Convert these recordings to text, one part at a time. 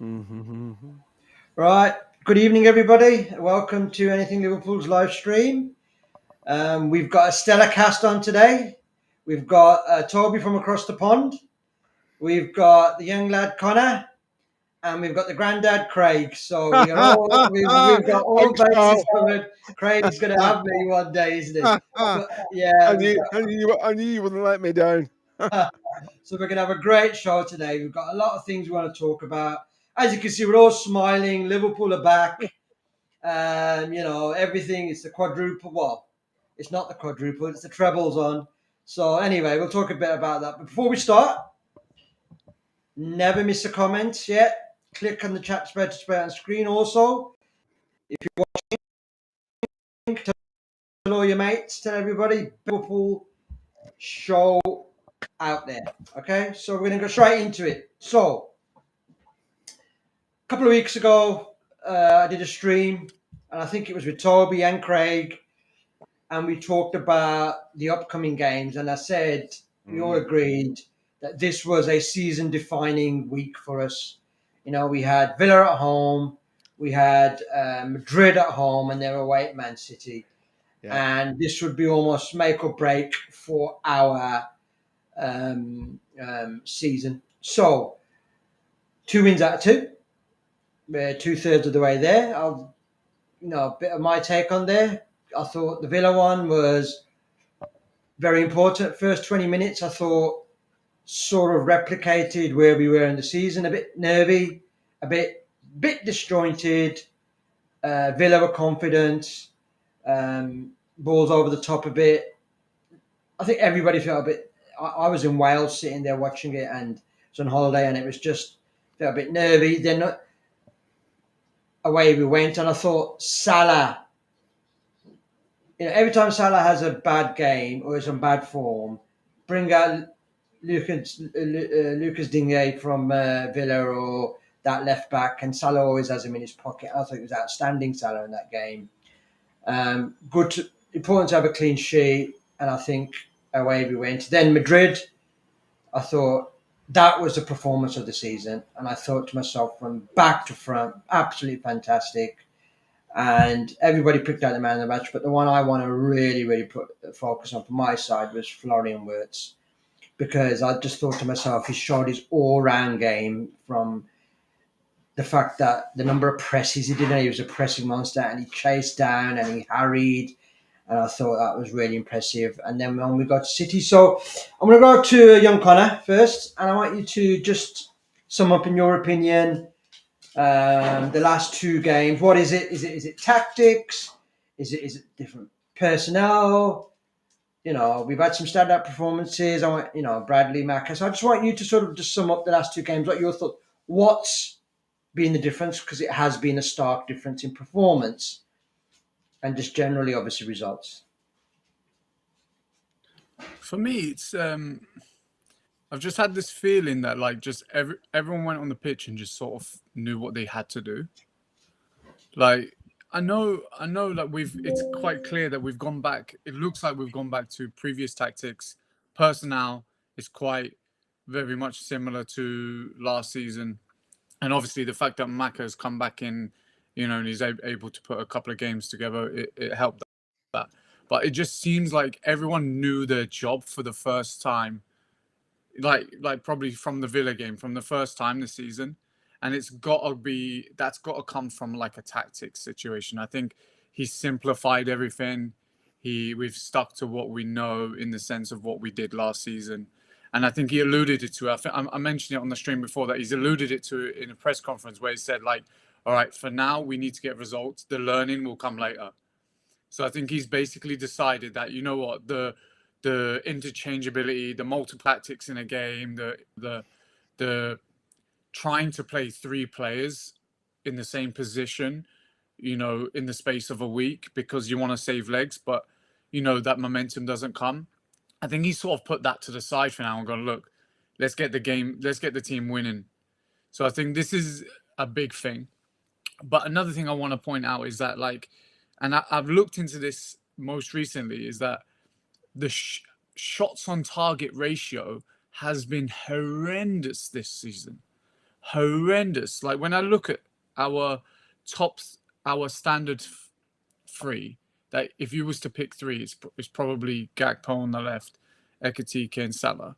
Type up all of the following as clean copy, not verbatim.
Mm-hmm. Right. Good evening, everybody. Welcome to Anything Liverpool's live stream. We've got a stellar cast on today. We've got Toby from across the pond. We've got the young lad Connor, and we've got the granddad Craig. So we are all we've got all Thanks, bases pal. covered. Craig's going to have me one day, isn't he? But I yeah, knew, I knew you wouldn't let me down. so we're going to have a great show today. We've got a lot of things we want to talk about. As you can see, we're all smiling. Liverpool are back. Everything is the quadruple. Well, it's not the quadruple, it's the trebles on. So anyway, we'll talk a bit about that. But before we start, never miss a comment yet. Click on the chat spread to spread on screen. Also, if you want, tell all your mates, tell everybody, Liverpool show out there. Okay, so we're gonna go straight into it. So a couple of weeks ago, I did a stream, and I think it was with Toby and Craig, and we talked about the upcoming games, and I said we all agreed that this was a season-defining week for us. You know, we had Villa at home, we had Madrid at home, and they were away at Man City, Yeah. and this would be almost make or break for our season. So, 2 wins out of two. We're 2/3 of the way there. A bit of my take on there. I thought the Villa one was very important. First 20 minutes, I thought, sort of replicated where we were in the season. A bit nervy, a bit disjointed. Villa were confident. Balls over the top a bit. I think everybody felt a bit. I was in Wales sitting there watching it, and was on holiday, and it was just felt a bit nervy. Then away we went, and I thought Salah. Every time Salah has a bad game or is on bad form, bring out Lucas Digne from Villa or that left back, and Salah always has him in his pocket. I thought it was outstanding, Salah, in that game. Important to have a clean sheet, and I think away we went. Then Madrid, I thought that was the performance of the season, and I thought to myself, from back to front, absolutely fantastic. And everybody picked out the man of the match, but the one I want to really, really put focus on from my side was Florian Wirtz, because I just thought to myself, he showed his all-round game, from the fact that the number of presses he did, and he was a pressing monster, and he chased down and he harried, and I thought that was really impressive. And then when we got to City, so I'm going to go to young Connor first, and I want you to just sum up, in your opinion, the last two games. What is it? Is it tactics? Is it different personnel? We've had some standout performances. I want, Bradley, Macca. So I just want you to sort of just sum up the last two games. What your thought? What's been the difference? Because it has been a stark difference in performance, and just generally, obviously, results. For me, it's I've just had this feeling that just everyone went on the pitch and just sort of knew what they had to do. Like I know that it's quite clear that we've gone back. It looks like we've gone back to previous tactics. Personnel is quite very much similar to last season. And obviously the fact that Macca has come back in, and he's able to put a couple of games together, it helped that. But it just seems like everyone knew their job for the first time, like probably from the Villa game, from the first time this season. And that's got to come from like a tactics situation. I think he simplified everything. We've stuck to what we know in the sense of what we did last season. And I think he alluded it to. I mentioned it on the stream before that he's alluded it to in a press conference where he said, all right, for now we need to get results. The learning will come later. So I think he's basically decided that, you know what, the interchangeability, the multiple tactics in a game, the trying to play three players in the same position, in the space of a week because you want to save legs, but that momentum doesn't come. I think he's sort of put that to the side for now and gone, look, let's get the team winning. So I think this is a big thing. But another thing I want to point out is that I've looked into this most recently, is that the shots on target ratio has been horrendous this season. horrendous. Like when I look at our our standard three, that if you was to pick three, it's probably Gakpo on the left, Ekitike and Salah.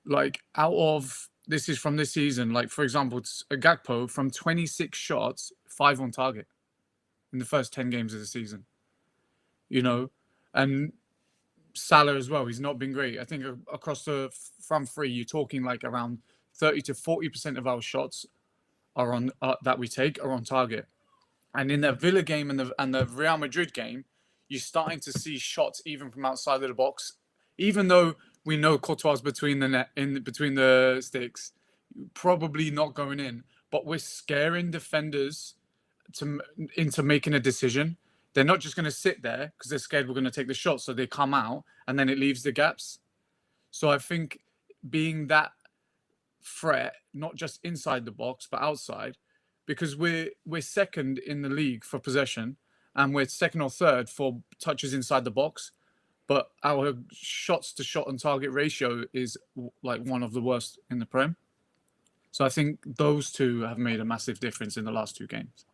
Like out of this is from this season. Like for example, it's a Gakpo from 26 shots, 5 on target in the first 10 games of the season. You know, and Salah as well. He's not been great. I think across the front three, you're talking like around 30 to 40% of our shots are on that we take are on target. And in the Villa game and the Real Madrid game, you're starting to see shots even from outside of the box, even though we know Courtois between the net between the sticks, probably not going in. But we're scaring defenders into making a decision. They're not just going to sit there because they're scared we're going to take the shot, so they come out and then it leaves the gaps. So I think being that threat, not just inside the box but outside, because we're second in the league for possession and we're second or third for touches inside the box, but our shots to shot on target ratio is like one of the worst in the Prem. So I think those two have made a massive difference in the last 2 games.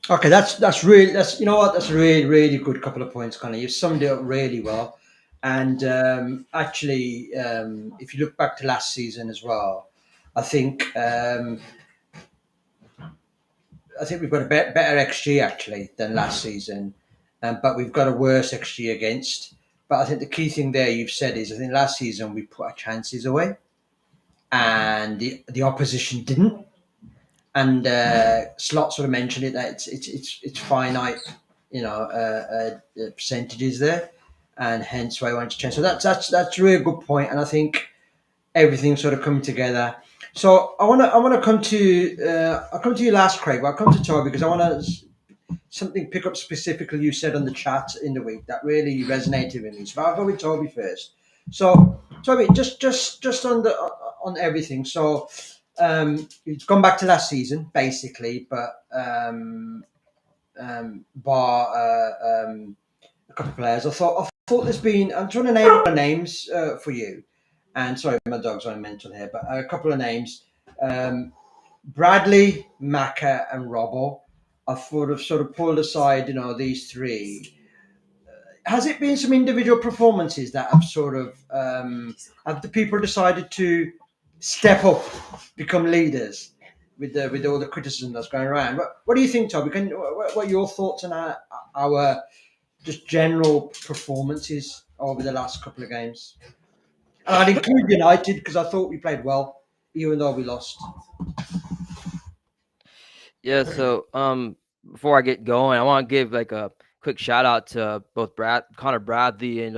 Okay, that's really you know what, that's a really good couple of points, Connor. You've summed it up really well. And actually, if you look back to last season as well, I think we've got a better XG actually than last season, but we've got a worse XG against. But I think the key thing there you've said is I think last season we put our chances away, and the opposition didn't. And Slot sort of mentioned it that it's finite, percentages there, and hence why I wanted to change. So that's a really good point, and I think everything's sort of come together. So I want to come to I'll come to you last, Craig. But I'll come to Toby because I want to pick up specifically you said on the chat in the week that really resonated with me. So I'll go with Toby first. So Toby, just on everything. So it's gone back to last season basically, but bar a couple of players. I thought there's been. I'm trying to name a couple of names for you. And sorry, my dog's on mental here, but a couple of names. Bradley, Macca, and Robbo. I thought of sort of pulled aside, these three. Has it been some individual performances that have sort of have the people decided to step up, become leaders with all the criticism that's going around? What do you think, Toby? What are your thoughts on our just general performances over the last couple of games? And I'd include United because I thought we played well, even though we lost. Yeah, so before I get going, I want to give like a quick shout out to both Connor Bradley and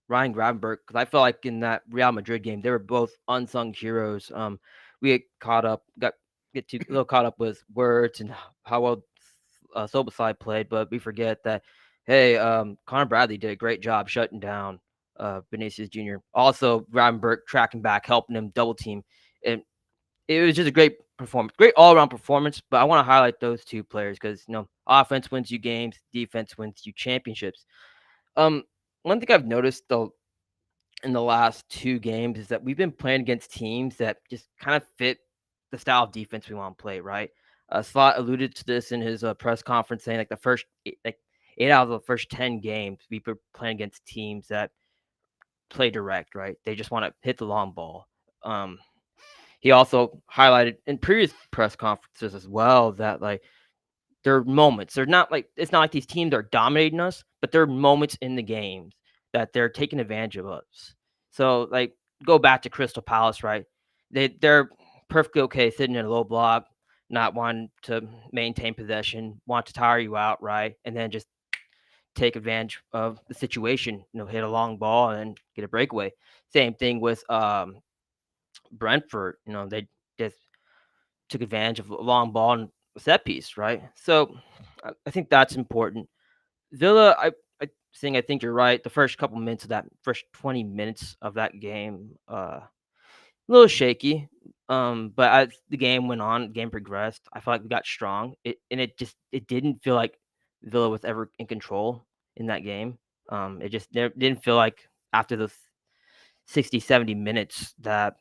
Ryan Gravenberch, because I felt like in that Real Madrid game they were both unsung heroes. We get a little caught up with words and how well Sobosai played, but we forget that Connor Bradley did a great job shutting down Vinicius Jr. Also, Gravenberch tracking back, helping him double team, and it was just a great performance, great all-around performance. But I want to highlight those 2 players because offense wins you games, defense wins you championships. One thing I've noticed though in the last 2 games is that we've been playing against teams that just kind of fit the style of defense we want to play. Right? Slot alluded to this in his press conference, saying like the first 8 out of the first 10 games we've been playing against teams that play direct. Right? They just want to hit the long ball. He also highlighted in previous press conferences as well that like there are moments. They're not like it's not like these teams are dominating us, but there are moments in the games that they're taking advantage of us. So like go back to Crystal Palace, right? They're perfectly okay sitting in a low block, not wanting to maintain possession, want to tire you out, right? And then just take advantage of the situation, hit a long ball and get a breakaway. Same thing with Brentford, they just took advantage of a long ball and a set piece, right? So I think that's important. Villa, I think you're right. The first couple minutes of that first 20 minutes of that game, a little shaky. But as the game went on, the game progressed. I felt like we got strong. It didn't feel like Villa was ever in control in that game. It just didn't feel like after those 60, 70 minutes that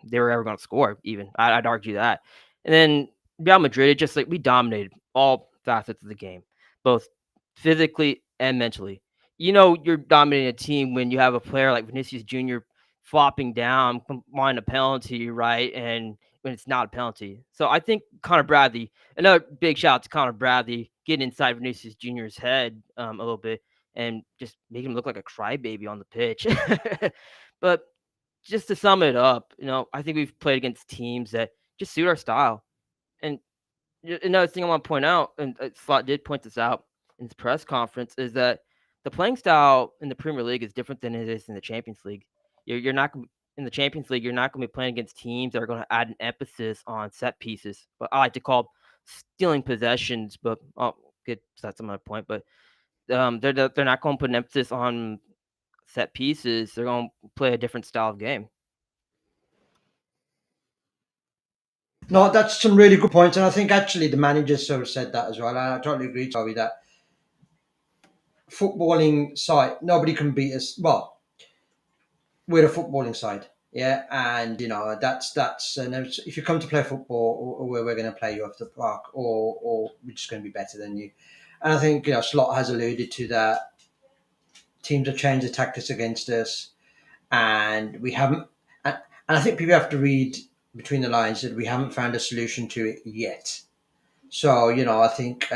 they were ever going to score. Even I'd argue that. And then Real Madrid, it just like we dominated all facets of the game, both physically and mentally. You're dominating a team when you have a player like Vinicius Jr. flopping down, wanting a penalty, right? And when it's not a penalty. So I think Connor Bradley, another big shout out to Connor Bradley, getting inside Vinicius Jr.'s head a little bit and just making him look like a crybaby on the pitch. But just to sum it up, I think we've played against teams that just suit our style. And another thing I want to point out, and Slot did point this out in his press conference, is that the playing style in the Premier League is different than it is in the Champions League. You're not in the Champions League. You're not going to be playing against teams that are going to add an emphasis on set pieces. But I like to call stealing possessions. But I'll get to that some other point. But they're not going to put an emphasis on set pieces. They're going to play a different style of game. No, that's some really good points, and I think actually the managers sort of said that as well. And I totally agree, Toby, that footballing side, nobody can beat us. Well, we're a footballing side, yeah, and that's and if you come to play football, or we're going to play you off the park, or we're just going to be better than you. And I think Slot has alluded to that. Teams have changed the tactics against us, and we haven't. And I think people have to read between the lines that we haven't found a solution to it yet. So, I think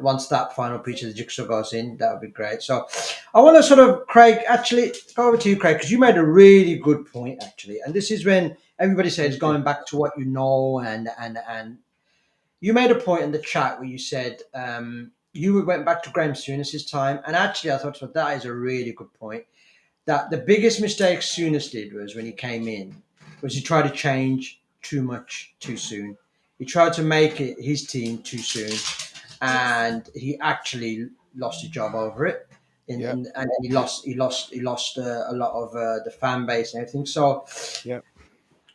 once that final piece of the jigsaw goes in, that would be great. So I want to sort of, Craig, actually go over to you, Craig, because you made a really good point, actually. And this is when everybody says going back to what you know, and you made a point in the chat where you said you went back to Graham Souness's time. And actually, I thought that is a really good point. That the biggest mistake Souness did was when he came in, was he tried to change too much too soon. He tried to make it his team too soon, and he actually lost his job over it. And he lost a lot of the fan base and everything. So, do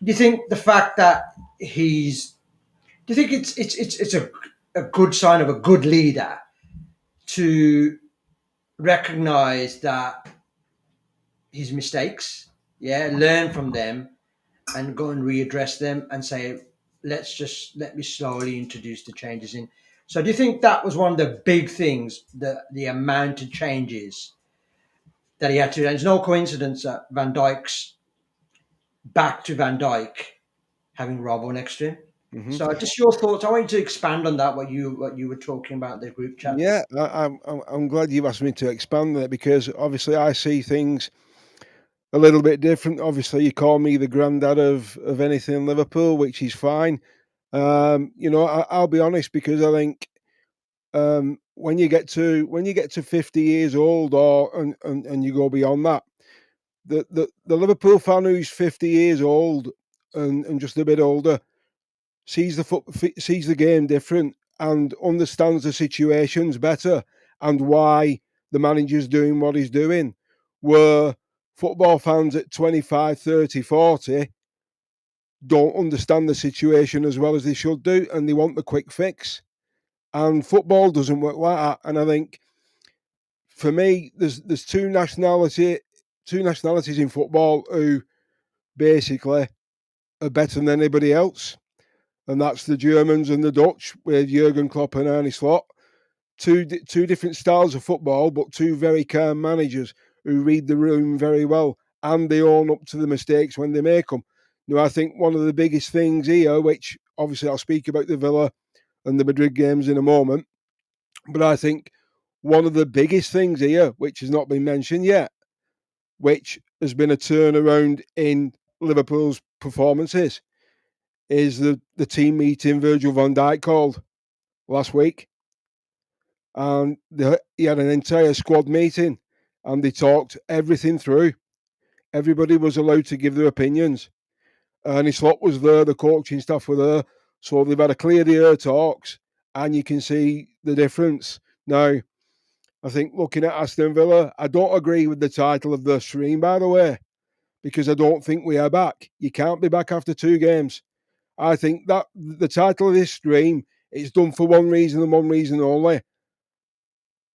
you think the fact that do you think it's a good sign of a good leader to recognize that his mistakes, learn from them, and go and readdress them, and say, let me slowly introduce the changes in. So do you think that was one of the big things, the amount of changes that he had to do? And it's no coincidence that Van Dijk's back to Van Dijk having Robbo next to him. Mm-hmm. So just your thoughts. I want you to expand on that, what you were talking about in the group chat. Yeah, I'm glad you've asked me to expand on it, because obviously I see things a little bit different. Obviously, you call me the granddad of anything in Liverpool, which is fine. I'll be honest, because I think when you get to 50 years old, and you go beyond that, the Liverpool fan who's 50 years old and just a bit older sees the game different and understands the situations better and why the manager's doing what he's doing. Where football fans at 25, 30, 40 don't understand the situation as well as they should do, and they want the quick fix. And football doesn't work like that. And I think, for me, there's two nationalities in football who basically are better than anybody else, and that's the Germans and the Dutch, with Jurgen Klopp and Arne Slot. Two different styles of football, but two very calm managers who read the room very well, and they own up to the mistakes when they make them. I think one of the biggest things here, which obviously I'll speak about the Villa and the Madrid games in a moment, but I think one of the biggest things here, which has not been mentioned yet, which has been a turnaround in Liverpool's performances, is the team meeting Virgil van Dijk called last week. And he had an entire squad meeting, and they talked everything through. Everybody was allowed to give their opinions. Arne Slot was there, the coaching staff were there, so they've had a clear the air talks, and you can see the difference. Now, I think looking at Aston Villa, I don't agree with the title of the stream, by the way, because I don't think we are back. You can't be back after 2 games. I think that the title of this stream is done for one reason and one reason only.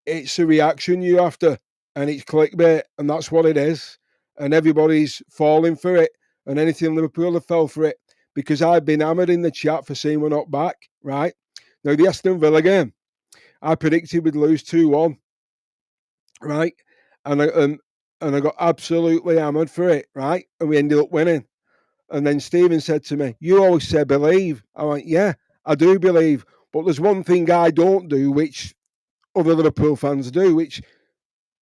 It's a reaction you're after, and it's clickbait, and that's what it is. And everybody's falling for it. and anything Liverpool have fell for it, because I've been hammered in the chat for saying we're not back, right? Now, the Aston Villa game, I predicted we'd lose 2-1, right? And I got absolutely hammered for it, right? And we ended up winning. And then Stephen said to me, "You always say believe." I went, "Yeah, I do believe. But there's one thing I don't do, which other Liverpool fans do, which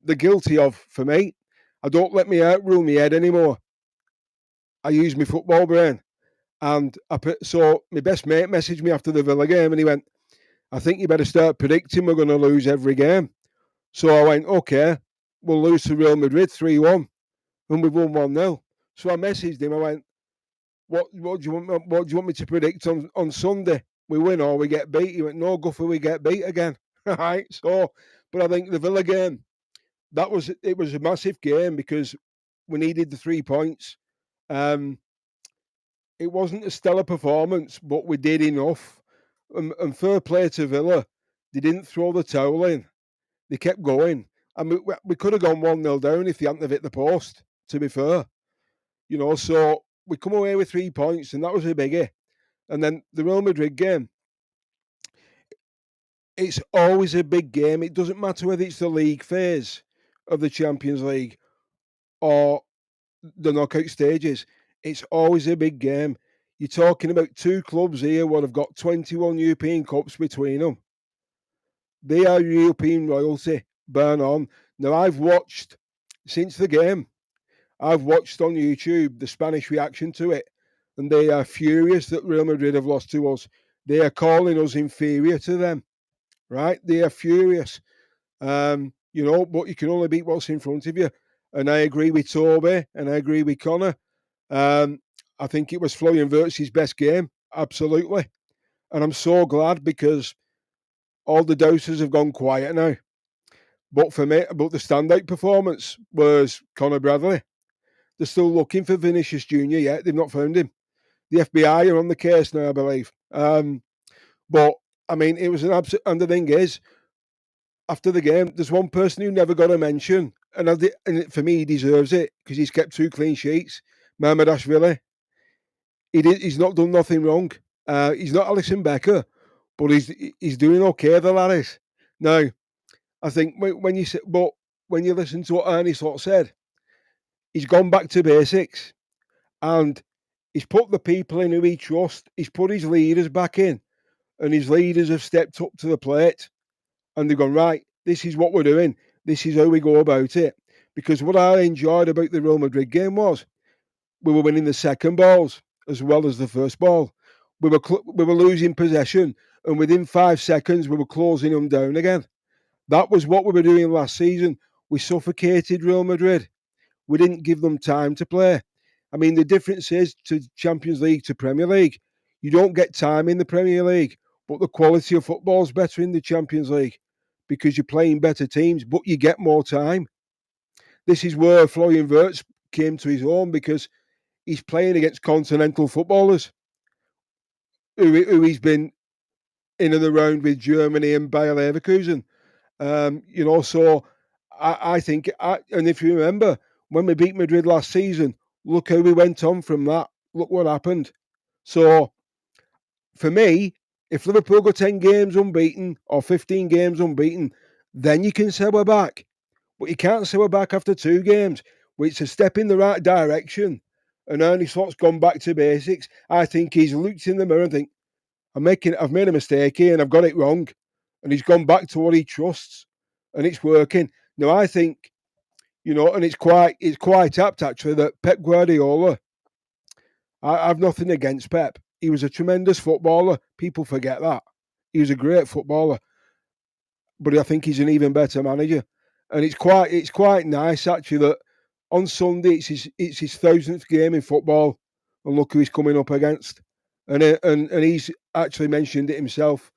they're guilty of for me. I don't let me out rule my head anymore. I use my football brain." And so my best mate messaged me after the Villa game and he went, "I think you better start predicting we're going to lose every game." So I went, "Okay, we'll lose to Real Madrid 3-1 and we've won 1-0. So I messaged him. I went, what do you want me to predict on Sunday? We win or we get beat?" He went, "No, Guffer, we get beat again." Right. So, but I think the Villa game, it was a massive game because we needed the 3 points. It wasn't a stellar performance, but we did enough. And fair play to Villa. They didn't throw the towel in. They kept going. I mean, we could have gone 1-0 down if they hadn't have hit the post, to be fair. So we come away with 3 points, and that was a biggie. And then the Real Madrid game, it's always a big game. It doesn't matter whether it's the league phase of the Champions League or the knockout stages. It's always a big game. You're talking about 2 clubs here what have got 21 European Cups between them. They are European royalty, burn on. Now, I've watched, since the game, I've watched on YouTube the Spanish reaction to it, and they are furious that Real Madrid have lost to us. They are calling us inferior to them, right? They are furious. But you can only beat what's in front of you. And I agree with Toby, and I agree with Connor. I think it was Florian Wirtz's best game, absolutely. And I'm so glad because all the doses have gone quiet now. But for me, the standout performance was Conor Bradley. They're still looking for Vinicius Jr. yet. They've not found him. The FBI are on the case now, I believe. But, I mean, it was an absolute... And the thing is, after the game, there's one person who never got a mention. And for me, he deserves it because he's kept 2 clean sheets. Mamardashvili. He's not done nothing wrong. He's not Alisson Becker, but he's doing okay, the lad is. Now, I think when you listen to what Ernie Slot said, he's gone back to basics and he's put the people in who he trusts. He's put his leaders back in, and his leaders have stepped up to the plate and they've gone, right, this is what we're doing. This is how we go about it. Because what I enjoyed about the Real Madrid game was we were winning the second balls as well as the first ball. We were losing possession, and within 5 seconds, we were closing them down again. That was what we were doing last season. We suffocated Real Madrid. We didn't give them time to play. I mean, the difference is to Champions League to Premier League. You don't get time in the Premier League, but the quality of football is better in the Champions League because you're playing better teams, but you get more time. This is where Florian Wirtz came to his own because he's playing against continental footballers who he's been in and around with Germany and Bayer Leverkusen. So I think, and if you remember, when we beat Madrid last season, look how we went on from that. Look what happened. So, for me, if Liverpool go 10 games unbeaten or 15 games unbeaten, then you can say we're back. But you can't say we're back after 2 games. It's a step in the right direction. And Ernie Slot's gone back to basics. I think he's looked in the mirror and think, I've made a mistake here and I've got it wrong. And he's gone back to what he trusts. And it's working. Now, I think, and it's quite apt, actually, that Pep Guardiola, I've nothing against Pep. He was a tremendous footballer. People forget that. He was a great footballer. But I think he's an even better manager. And it's quite nice, actually, that on Sunday it's his 1000th game in football. And look who he's coming up against. And he's actually mentioned it himself,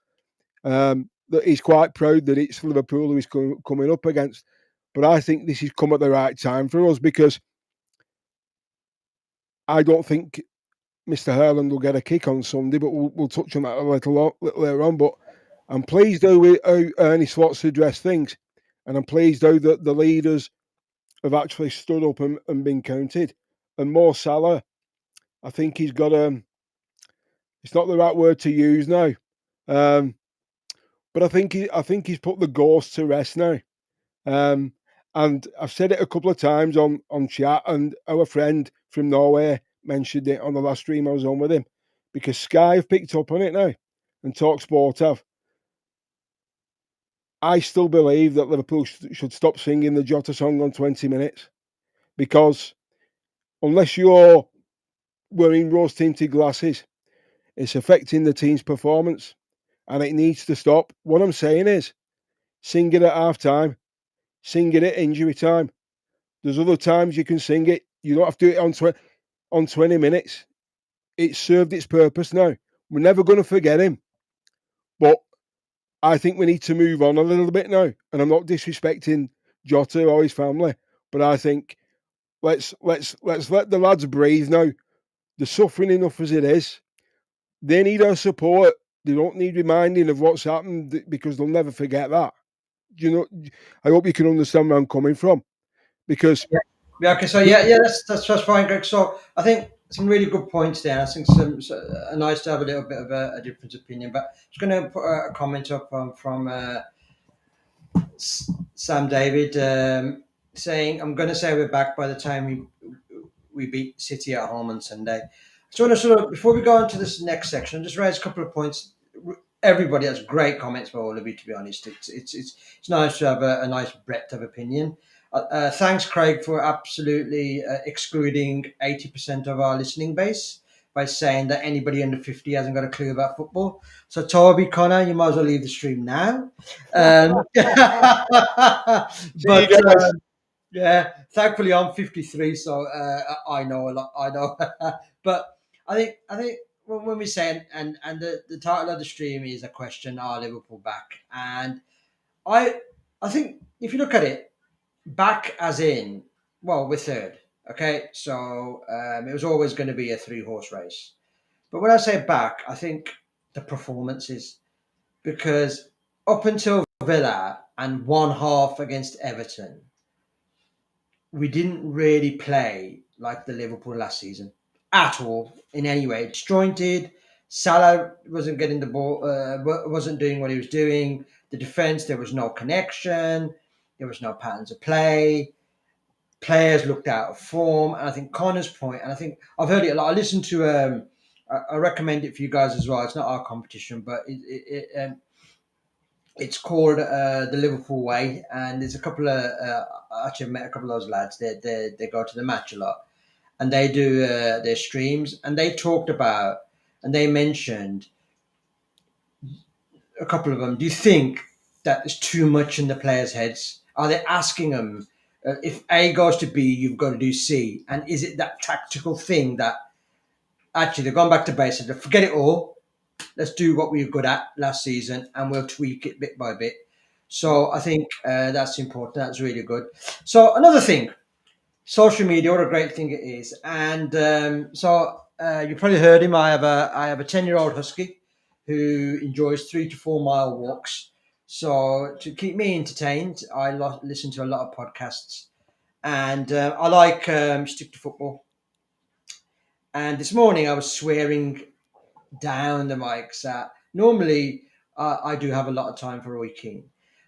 that he's quite proud that it's Liverpool who he's coming up against. But I think this has come at the right time for us because I don't think Mr. Haaland will get a kick on Sunday, but we'll touch on that a little later on. But I'm pleased how Ernie Slot's addressed things, and I'm pleased how the leaders have actually stood up and been counted. And Mo Salah, I think he's got it's not the right word to use now, but I think he's put the ghost to rest now. And I've said it a couple of times on chat, and our friend from Norway mentioned it on the last stream I was on with him, because Sky have picked up on it now, and TalkSport have. I still believe that Liverpool should stop singing the Jota song on 20 minutes, because unless you're wearing rose-tinted glasses, it's affecting the team's performance, and it needs to stop. What I'm saying is, sing it at half-time, sing it at injury time. There's other times you can sing it. You don't have to do it on 20 minutes. It's served its purpose now. We're never going to forget him, but I think we need to move on a little bit now. And I'm not disrespecting Jota or his family, but I think let's let the lads breathe now. They're suffering enough as it is. They need our support. They don't need reminding of what's happened, because they'll never forget that. You know, I hope you can understand where I'm coming from, because Yeah. Okay. So that's fine, Greg. So I think some really good points there. I think nice to have a little bit of a different opinion. But I'm just going to put a comment up from Sam David, saying, "I'm going to say we're back by the time we beat City at home on Sunday." So I want to sort of, before we go into this next section, just raise a couple of points. Everybody has great comments by all of you, to be honest. It's nice to have a nice breadth of opinion. Thanks, Craig, for absolutely excluding 80% of our listening base by saying that anybody under 50 hasn't got a clue about football. So, Toby, Connor, you might as well leave the stream now. But see you guys. yeah, thankfully I'm 53, so I know a lot. I know, but I think when we say, and the title of the stream is a question: Are Liverpool back? And I think if you look at it, back as in, well, we're third. Okay, so it was always going to be a 3-horse race. But when I say back, I think the performances, because up until Villa and one half against Everton, we didn't really play like the Liverpool last season at all in any way. Disjointed. Salah wasn't getting the ball, wasn't doing what he was doing. The defense, there was no connection. There was no patterns of play. Players looked out of form. And I think Connor's point, and I think I've heard it a lot. I listened to, I recommend it for you guys as well. It's not our competition, but it's called the Liverpool Way, and there's a couple of actually I've met a couple of those lads. They go to the match a lot, and they do their streams, and they talked about, and they mentioned a couple of them. Do you think that there's too much in the players' heads? Are they asking them, if A goes to B, you've got to do C, and is it that tactical thing that actually they've gone back to basics? Forget it all. Let's do what we were good at last season, and we'll tweak it bit by bit. So I think that's important. That's really good. So another thing, social media, what a great thing it is. And you probably heard him. I have a 10-year-old husky who enjoys 3 to 4 mile walks. So to keep me entertained, I listen to a lot of podcasts, and I like stick to football. And this morning I was swearing down the mics. Normally, I do have a lot of time for Roy Keane,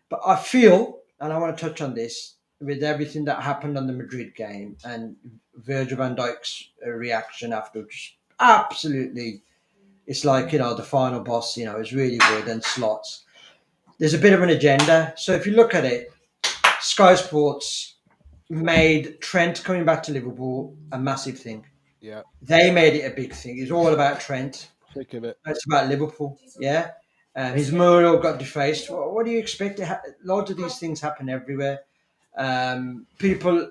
but I feel, and I want to touch on this, with everything that happened on the Madrid game and Virgil van Dijk's reaction afterwards, absolutely, it's like, the final boss, is really good, and slots. There's a bit of an agenda. So if you look at it, Sky Sports made Trent coming back to Liverpool a massive thing. Yeah, They made it a big thing. It's all about Trent. sick of it. It's about Liverpool, yeah. His mural got defaced. What do you expect? Loads of these things happen everywhere. People,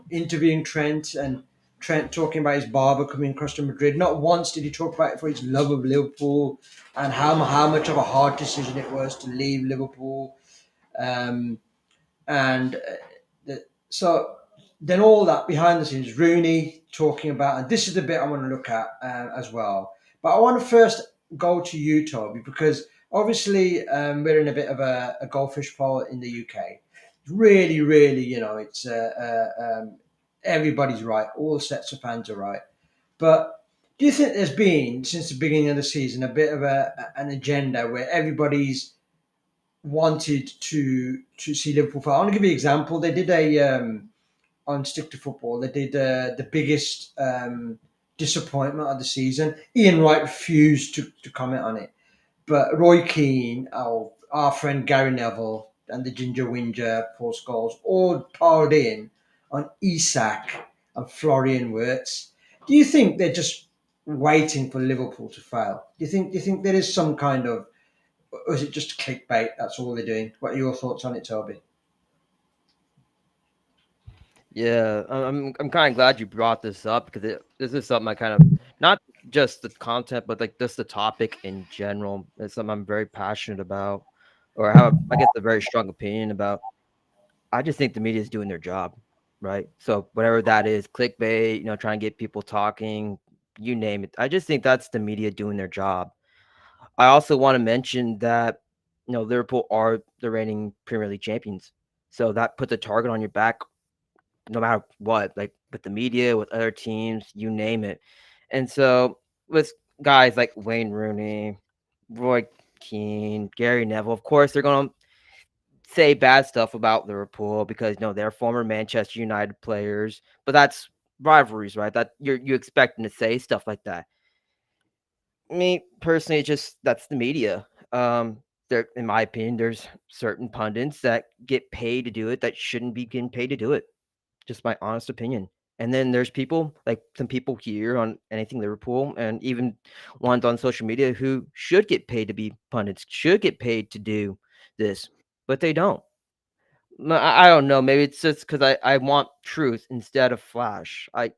interviewing Trent, and Trent talking about his barber coming across to Madrid. Not once did he talk about it for his love of Liverpool and how much of a hard decision it was to leave Liverpool. So then all that behind the scenes, Rooney talking about, and this is the bit I want to look at as well. But I want to first go to you, Toby, because obviously we're in a bit of a goldfish bowl in the UK. Really, really, it's everybody's right. All sets of fans are right. But Do you think there's been since the beginning of the season a bit of an agenda where everybody's wanted to see Liverpool fall? I want to give you an example. They did a on Stick to Football. They did the biggest disappointment of the season. Ian Wright refused to comment on it, but Roy Keane, our friend Gary Neville, and the Ginger Whinger, Paul Scholes, all piled in on Isak and Florian Wirtz. Do you think they're just waiting for Liverpool to fail? Do you think there is some kind of, or is it just clickbait? That's all they're doing. What are your thoughts on it, Toby? Yeah, I'm kind of glad you brought this up because this is something I kind of not just the content, but like just the topic in general. It's something I'm very passionate about, or have I guess a very strong opinion about. I just think the media is doing their job, right? So whatever that is, clickbait, trying to get people talking, you name it. I just think that's the media doing their job. I also want to mention that Liverpool are the reigning Premier League champions, so that puts a target on your back no matter what, like with the media, with other teams, you name it. And so with guys like Wayne Rooney, Roy Keane, Gary Neville, of course, they're going to say bad stuff about Liverpool because they're former Manchester United players, but that's rivalries, right? That you expect them to say stuff like that. Me personally, just that's the media. There, in my opinion, there's certain pundits that get paid to do it that shouldn't be getting paid to do it. Just my honest opinion. And then there's people like some people here on anything Liverpool and even ones on social media who should get paid to be pundits, should get paid to do this, but they don't. I don't know. Maybe it's just because I want truth instead of flash. I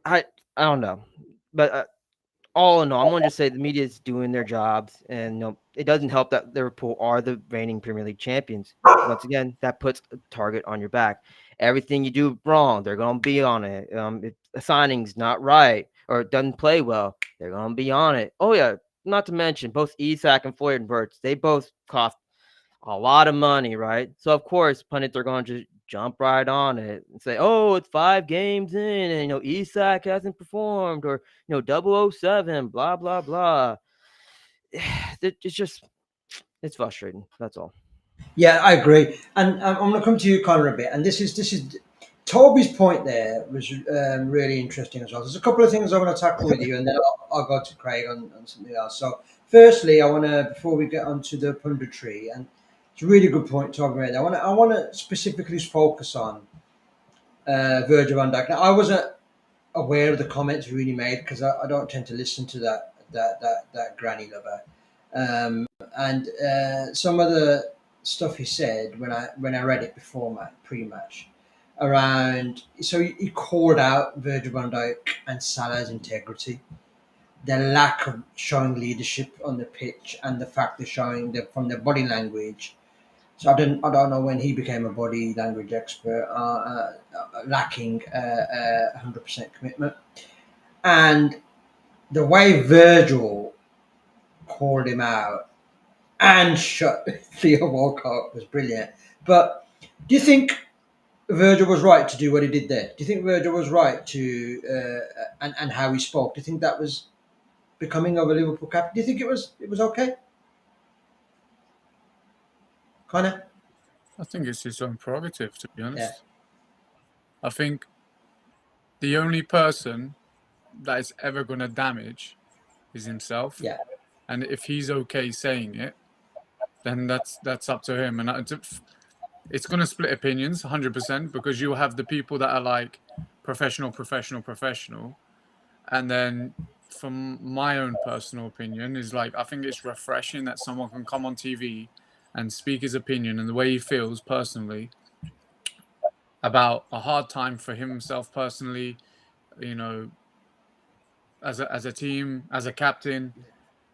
I don't know, but all in all, I'm going to just say the media is doing their jobs, and it doesn't help that Liverpool are the reigning Premier League champions. Once again, that puts a target on your back. Everything you do wrong, they're going to be on it. If a signing's not right or it doesn't play well, they're going to be on it. Oh yeah, not to mention both Isak and Floyd and Wirtz, they both cost a lot of money, right? So of course, pundits are going to just jump right on it and say, "Oh, it's 5 games in, and Isak hasn't performed, or 007, blah blah blah." It's just it's frustrating. That's all. Yeah, I agree, and I'm going to come to you, Connor, a bit. And this is Toby's point there was really interesting as well. There's a couple of things I want to tackle with you, and then I'll go to Craig on something else. So, firstly, I want to before we get onto the punditry, and it's a really good point Toby made. I want to specifically focus on Virgil van Dijk. Now, I wasn't aware of the comments Rooney made because I don't tend to listen to that granny lover. And some of the stuff he said when I read it before pre-match around, so he called out Virgil van Dijk and Salah's integrity, the lack of showing leadership on the pitch, and the fact they're showing from their body language. So I don't know when he became a body language expert, lacking 100% commitment, and the way Virgil called him out and shut Theo Walcott was brilliant. But do you think Virgil was right to do what he did there? Do you think Virgil was right to and how he spoke? Do you think that was becoming of a Liverpool captain? Do you think it was okay, Connor? I think it's his own prerogative, to be Yeah, honest. I think the only person that is ever going to damage is himself. yeah, And if he's okay saying it, then that's up to him. And it's going to split opinions 100% because you have the people that are like professional, professional, professional. And then from my own personal opinion is like, I think it's refreshing that someone can come on TV and speak his opinion and the way he feels personally about a hard time for himself personally, you know, as a team, as a captain,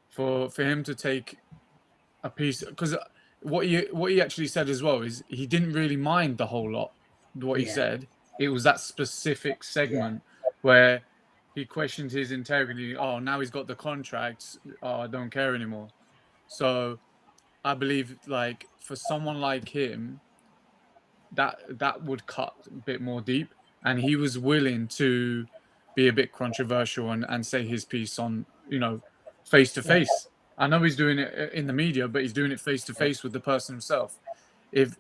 for him to take a piece, because what he actually said as well is he didn't really mind the whole lot. What he yeah, said, it was that specific yeah, segment where he questioned his integrity. Oh, now he's got the contracts. Oh, I don't care anymore. So I believe like for someone like him, that would cut a bit more deep, and he was willing to be a bit controversial and say his piece on, face to face. I know he's doing it in the media, but he's doing it face to face with the person himself. If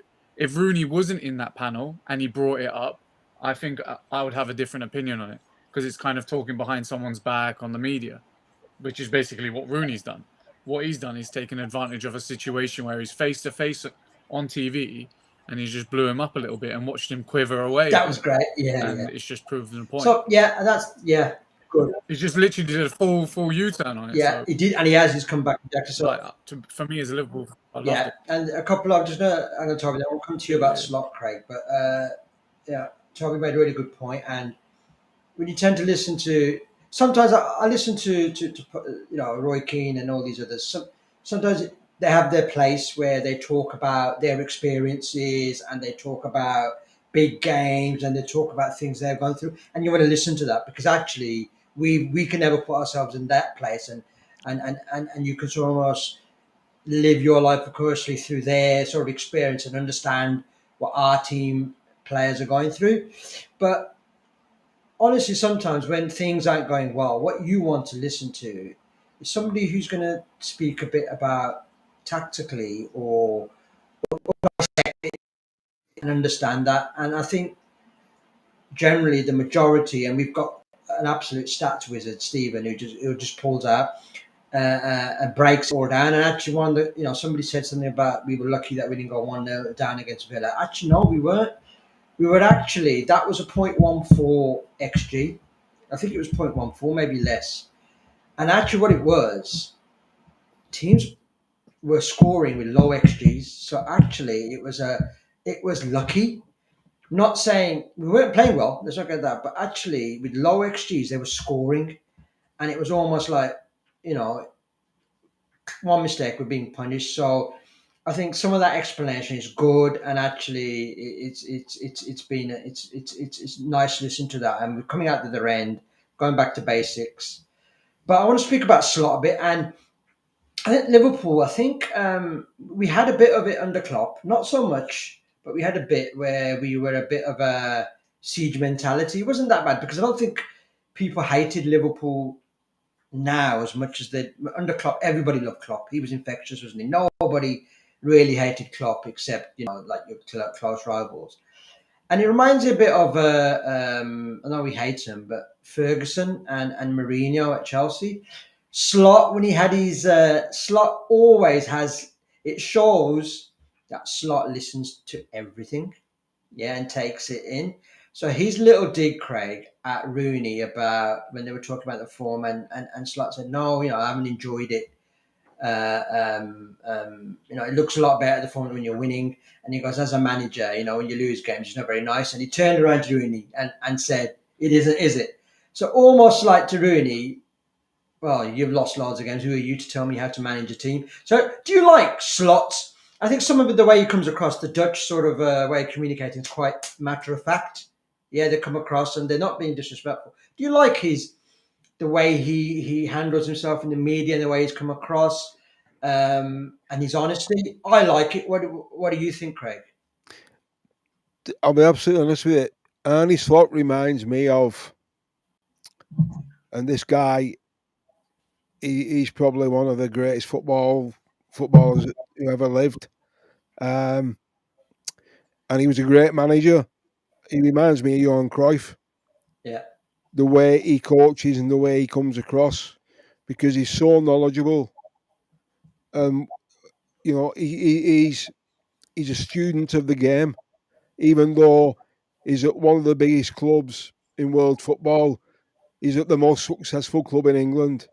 Rooney wasn't in that panel and he brought it up, I think I would have a different opinion on it, because it's kind of talking behind someone's back on the media, which is basically what Rooney's done. What he's done is taken advantage of a situation where he's face to face on TV, and he just blew him up a little bit and watched him quiver away. That was great. Yeah, and it's just proven the point. So good. He's just literally did a full U-turn on it. Yeah, so, he did, and he has his comeback. So, for me as a Liverpool, I loved it. And a couple of I'm going to talk about. We'll come to you about Slot, Craig, but Toby made a really good point. And when you tend to listen to, sometimes I listen to Roy Keane and all these others. Sometimes they have their place where they talk about their experiences and they talk about big games and they talk about things they've gone through, and you want to listen to that, because actually we can never put ourselves in that place, and you can sort of almost live your life vicariously through their sort of experience and understand what our team players are going through. But honestly, sometimes when things aren't going well, what you want to listen to is somebody who's going to speak a bit about tactically or and understand that. And I think generally the majority, and we've got an absolute stats wizard, Stephen, who just pulls out and breaks it all down. And actually, somebody said something about we were lucky that we didn't go 1-0 down against Villa. Actually, no, we weren't. We were actually, that was a 0.14 XG. I think it was 0.14, maybe less. And actually, what it was, teams were scoring with low XGs. So actually, it was lucky. I'm not saying we weren't playing well. Let's not get that. But actually, with low XGs, they were scoring, and it was almost like, one mistake we're being punished. So I think some of that explanation is good, and actually, it's nice to listen to that. And we're coming out to the end, going back to basics. But I want to speak about Slot a bit, and I think Liverpool. I think we had a bit of it under Klopp, not so much, but we had a bit where we were a bit of a siege mentality. It wasn't that bad, because I don't think people hated Liverpool now as much as they under Klopp. Everybody loved Klopp. He was infectious, wasn't he? Nobody really hated Klopp except like your close rivals. And it reminds me a bit of I know we hate him, but Ferguson and Mourinho at Chelsea. Slot, when he had his Slot always has, it shows that Slot listens to everything, and takes it in. So his little dig, Craig, at Rooney about when they were talking about the form, and Slot said, no, I haven't enjoyed it. It looks a lot better the form when you're winning. And he goes, as a manager, when you lose games, it's not very nice. And he turned around to Rooney and said, it isn't, is it? So almost like to Rooney, well, you've lost loads of games. Who are you to tell me how to manage a team? So do you like Slot? I think some of the way he comes across, the Dutch sort of way of communicating, is quite matter of fact. Yeah, they come across and they're not being disrespectful. Do you like the way he handles himself in the media and the way he's come across, and his honesty? I like it. What do you think, Craig? I'll be absolutely honest with you. Arne Slot reminds me of, and this guy, he's probably one of the greatest footballers who ever lived. And he was a great manager. He reminds me of Johan Cruyff. Yeah. The way he coaches and the way he comes across, because he's so knowledgeable. He's a student of the game, even though he's at one of the biggest clubs in world football. He's at the most successful club in England,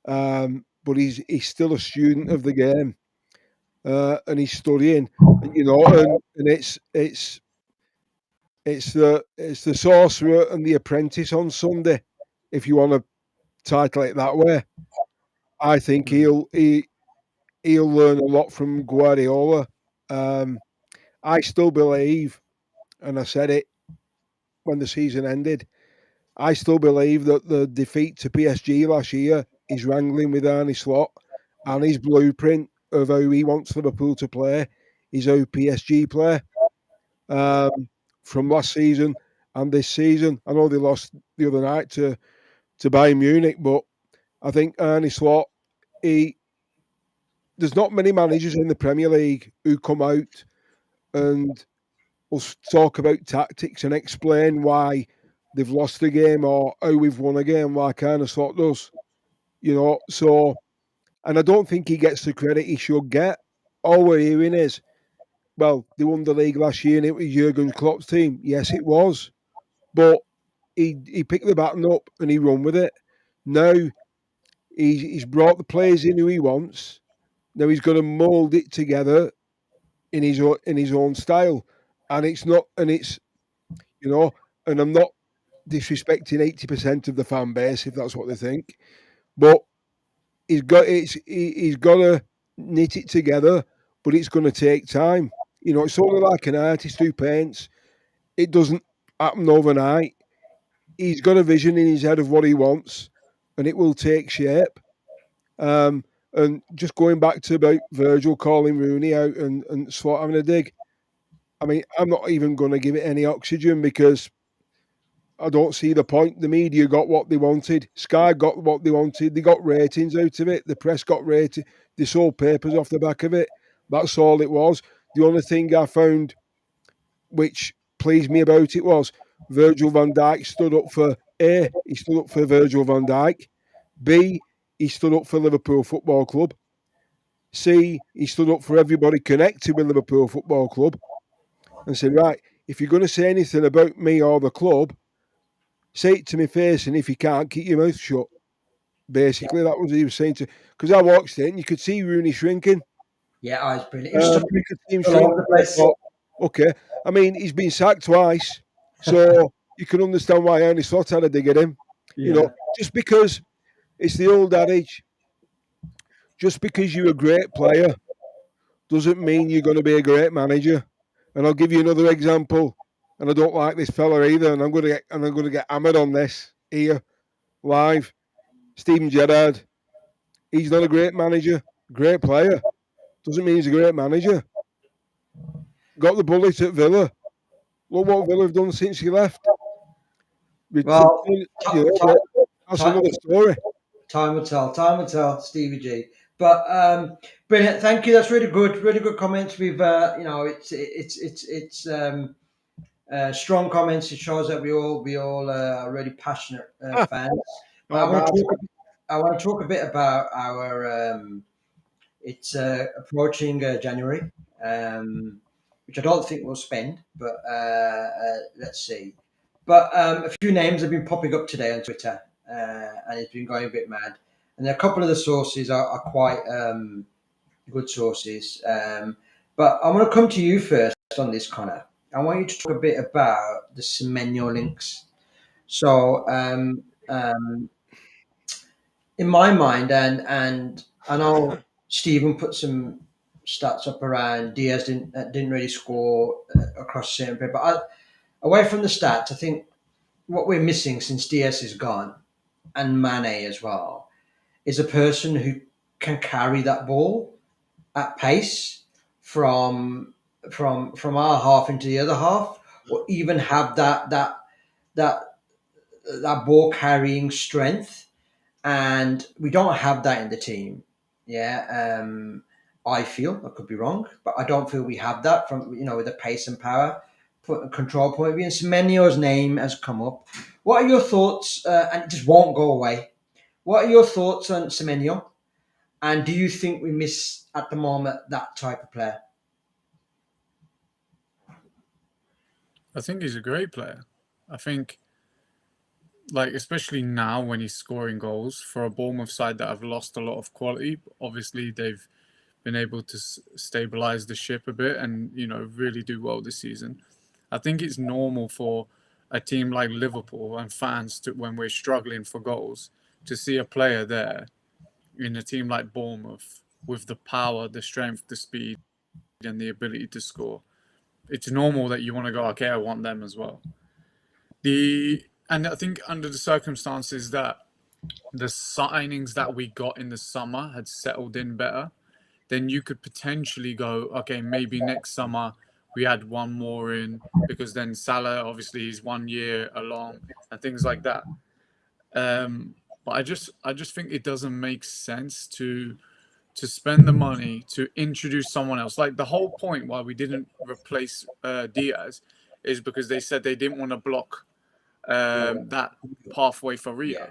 but he's still a student of the game, and he's studying. And it's the Sorcerer and the Apprentice on Sunday, if you want to title it that way. I think he'll learn a lot from Guardiola. I still believe, and I said it when the season ended, I still believe that the defeat to PSG last year is wrangling with Arne Slot, and his blueprint of how he wants Liverpool to play is how PSG play. From last season and this season, I know they lost the other night to Bayern Munich. But I think Arne Slot, there's not many managers in the Premier League who come out and will talk about tactics and explain why they've lost a game or how we've won a game like Arne Slot does. So, and I don't think he gets the credit he should get. All we're hearing is, well, they won the league last year and it was Jurgen Klopp's team. Yes, it was. But he picked the baton up and he run with it. Now he's brought the players in who he wants. Now he's going to mould it together in his own style, and it's and I'm not disrespecting 80% of the fan base if that's what they think, but he's got to knit it together, but it's going to take time. It's only like an artist who paints. It doesn't happen overnight. He's got a vision in his head of what he wants, and it will take shape. And just going back to about Virgil calling Rooney out and Slot having a dig, I mean, I'm not even going to give it any oxygen because I don't see the point. The media got what they wanted. Sky got what they wanted. They got ratings out of it. The press got rated. They sold papers off the back of it. That's all it was. The only thing I found which pleased me about it was Virgil van Dijk stood up for A, he stood up for Virgil van Dijk. B, he stood up for Liverpool Football Club. C, he stood up for everybody connected with Liverpool Football Club and said, right, if you're going to say anything about me or the club, say it to my face, and if you can't, keep your mouth shut. Basically, that was what he was saying to. Because I watched it, and you could see Rooney shrinking. Yeah, I was brilliant. You could see him shrinking. Okay, I mean, he's been sacked twice, so you can understand why Arne Slot had a dig at him. Yeah. Just because it's the old adage, just because you're a great player doesn't mean you're going to be a great manager. And I'll give you another example. And I don't like this fella either, and I'm going to get hammered on this here live. Steven Gerrard. He's not a great manager, great player. Doesn't mean he's a great manager. Got the bullet at Villa. Look what Villa have done since he left. Well, that's another story. Time will tell, Stevie G. But brilliant, thank you. That's really good comments. We've it's strong comments. It shows that we all are really passionate fans. I want to talk a bit about our. It's approaching January, which I don't think we'll spend, but let's see. But a few names have been popping up today on Twitter, and it's been going a bit mad. And a couple of the sources are quite good sources. But I want to come to you first on this, Connor. I want you to talk a bit about the Semenyo links. So, in my mind, and I know Stephen put some stats up around Diaz didn't really score across certain period, but away from the stats, I think what we're missing since Diaz is gone and Mane as well is a person who can carry that ball at pace from our half into the other half, or even have that ball carrying strength, and we don't have that in the team. Yeah, I feel, I could be wrong, but I don't feel we have that from with the pace and power control point of view. And Semenyo's name has come up. What are your thoughts? And it just won't go away. What are your thoughts on Semenyo? And do you think we miss at the moment that type of player? I think he's a great player. I think, especially now when he's scoring goals for a Bournemouth side that have lost a lot of quality. Obviously, they've been able to stabilise the ship a bit and, really do well this season. I think it's normal for a team like Liverpool and fans when we're struggling for goals, to see a player there in a team like Bournemouth with the power, the strength, the speed, and the ability to score. It's normal that you want to go, okay, I want them as well. And I think under the circumstances that the signings that we got in the summer had settled in better, then you could potentially go, okay, maybe next summer we had one more in because then Salah obviously is 1 year along and things like that. But I just think it doesn't make sense to spend the money to introduce someone else. Like the whole point why we didn't replace Diaz is because they said they didn't want to block that pathway for Rio. Yeah.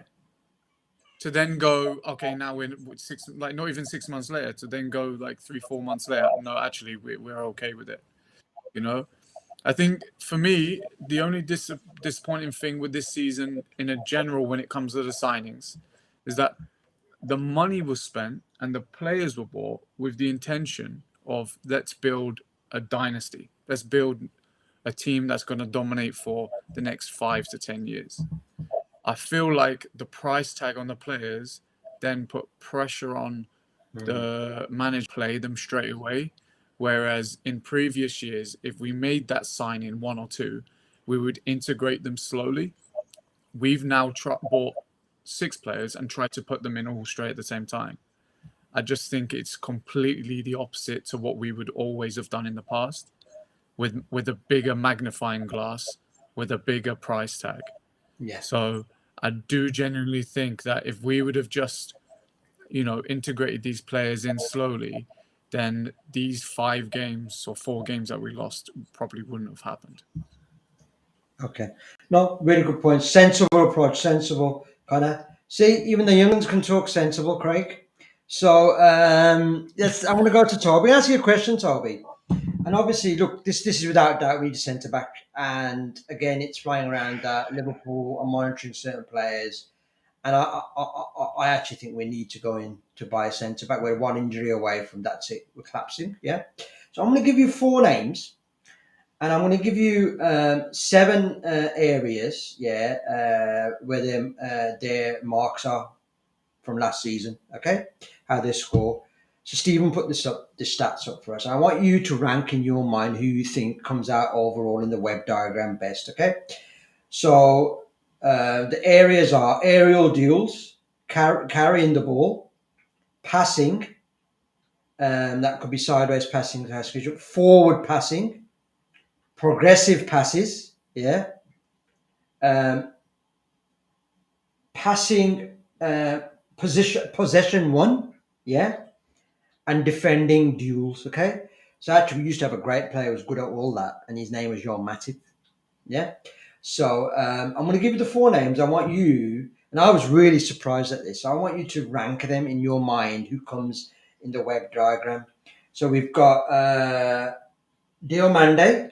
To then go, okay, now we're like not even 6 months later, to then go like 3-4 months later. No, actually, we're okay with it. You know, I think for me, the only disappointing thing with this season, in a general, when it comes to the signings, is that the money was spent and the players were bought with the intention of let's build a dynasty. Let's build a team that's going to dominate for the next 5 to 10 years. I feel like the price tag on the players then put pressure on the manager to play them straight away. Whereas in previous years, if we made that sign in 1 or 2, we would integrate them slowly. We've now bought 6 players and tried to put them in all straight at the same time. I just think it's completely the opposite to what we would always have done in the past, with a bigger magnifying glass, with a bigger price tag. Yeah. So I do genuinely think that if we would have just, integrated these players in slowly, then these 5 games or 4 games that we lost probably wouldn't have happened. Okay. No, really good point. Sensible approach. Sensible kind of. See, even the young ones can talk sensible, Craig. So yes, I'm going to go to Toby. Ask you a question, Toby. And obviously, look, this is without doubt we need a centre back. And again, it's flying around that Liverpool are monitoring certain players. And I actually think we need to go in to buy a centre back. We're 1 injury away from that's it. We're collapsing. Yeah. So I'm going to give you 4 names. And I'm going to give you 7 areas, where their marks are from last season. Okay, how they score. So Stephen put the stats up for us. I want you to rank in your mind who you think comes out overall in the web diagram best. Okay, so the areas are aerial duels, carrying the ball, passing. That could be sideways passing, forward passing. Progressive passes, passing, possession one, and defending duels. Okay, so actually we used to have a great player who was good at all that, and his name was Joel Matip. So I'm going to give you the 4 names. I want you, and I was really surprised at this. I want you to rank them in your mind who comes in the web diagram. So we've got Diomande,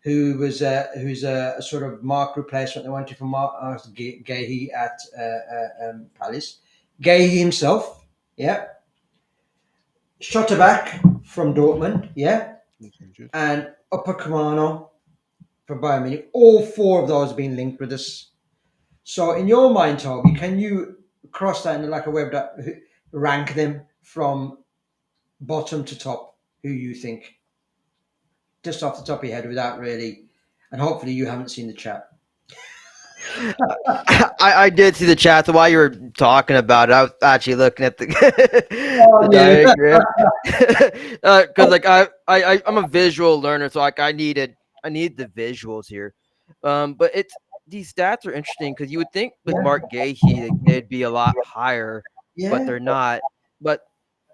who's a sort of Mark replacement. They wanted from Mark Gahey at Palace. Gahey himself, Schotterback from Dortmund, and Upamecano from Bayern Munich. All 4 of those have been linked with us. So in your mind, Toby, can you cross that in like a web rank them from bottom to top? Who you think? Just off the top of your head without really, and hopefully you haven't seen the chat. I did see the chat. So while you were talking about it, I was actually looking at the diagram because like I'm a visual learner, so like I need the visuals here. But these stats are interesting because you would think with Mark Gahey they'd be a lot higher, but they're not. But